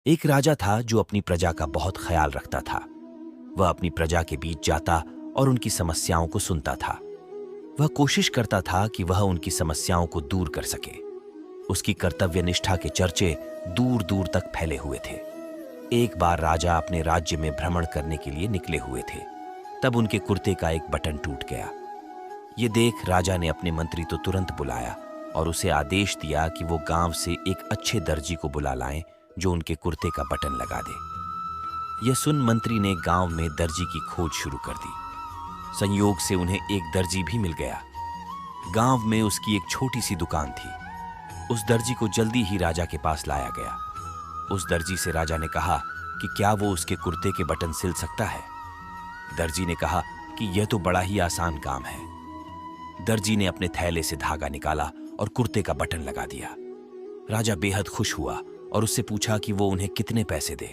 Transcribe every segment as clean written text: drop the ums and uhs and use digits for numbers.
एक राजा था जो अपनी प्रजा का बहुत ख्याल रखता था। वह अपनी प्रजा के बीच जाता और उनकी समस्याओं को सुनता था। वह कोशिश करता था कि वह उनकी समस्याओं को दूर कर सके। उसकी कर्तव्य निष्ठा के चर्चे दूर दूर तक फैले हुए थे। एक बार राजा अपने राज्य में भ्रमण करने के लिए निकले हुए थे। तब उनके कुर्ते का एक बटन टूट गया। ये देख राजा ने अपने मंत्री तो तुरंत बुलाया और उसे आदेश दिया कि वो गांव से एक अच्छे दर्जी को बुला लाएं जो उनके कुर्ते का बटन लगा दे। यह सुन मंत्री ने गांव में दर्जी की खोज शुरू कर दी। संयोग से उन्हें एक दर्जी भी मिल गया। गांव में उसकी एक छोटी सी दुकान थी। उस दर्जी को जल्दी ही राजा के पास लाया गया। उस दर्जी से राजा ने कहा कि क्या वो उसके कुर्ते के बटन सिल सकता है। दर्जी ने कहा कि यह तो बड़ा ही आसान काम है। दर्जी ने अपने थैले से धागा निकाला और कुर्ते का बटन लगा दिया। राजा बेहद खुश हुआ और उससे पूछा कि वो उन्हें कितने पैसे दे।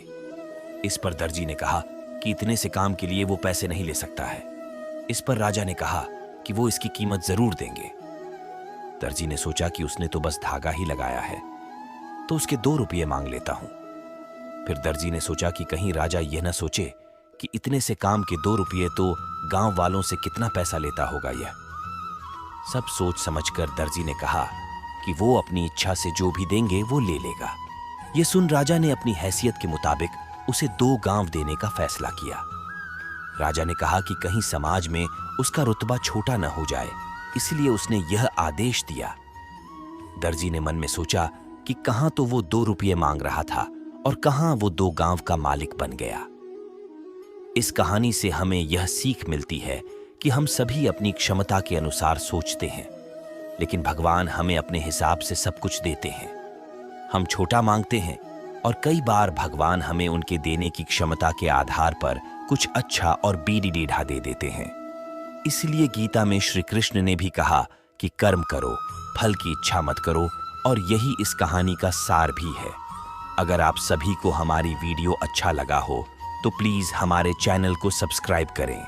इस पर दर्जी ने कहा कि इतने से काम के लिए वो पैसे नहीं ले सकता है। इस पर राजा ने कहा कि वो इसकी कीमत जरूर देंगे। दर्जी ने सोचा कि उसने तो बस धागा ही लगाया है, तो उसके 2 रुपये मांग लेता हूं। फिर दर्जी ने सोचा कि कहीं राजा यह न सोचे कि इतने से काम के 2 रुपये तो गांव वालों से कितना पैसा लेता होगा यह। सब सोच समझकर दर्जी ने कहा कि वो अपनी इच्छा से जो भी देंगे वो ले लेगा। यह सुन राजा ने अपनी हैसियत के मुताबिक उसे 2 गांव देने का फैसला किया। राजा ने कहा कि कहीं समाज में उसका रुतबा छोटा न हो जाए, इसलिए उसने यह आदेश दिया। दर्जी ने मन में सोचा कि कहां तो वो 2 रुपये मांग रहा था और कहां वो 2 गांव का मालिक बन गया। इस कहानी से हमें यह सीख मिलती है कि हम सभी अपनी क्षमता के अनुसार सोचते हैं, लेकिन भगवान हमें अपने हिसाब से सब कुछ देते हैं। हम छोटा मांगते हैं और कई बार भगवान हमें उनके देने की क्षमता के आधार पर कुछ अच्छा और बीड़ी टेढ़ा दे देते हैं। इसलिए गीता में श्री कृष्ण ने भी कहा कि कर्म करो, फल की इच्छा मत करो, और यही इस कहानी का सार भी है। अगर आप सभी को हमारी वीडियो अच्छा लगा हो तो प्लीज हमारे चैनल को सब्सक्राइब करें।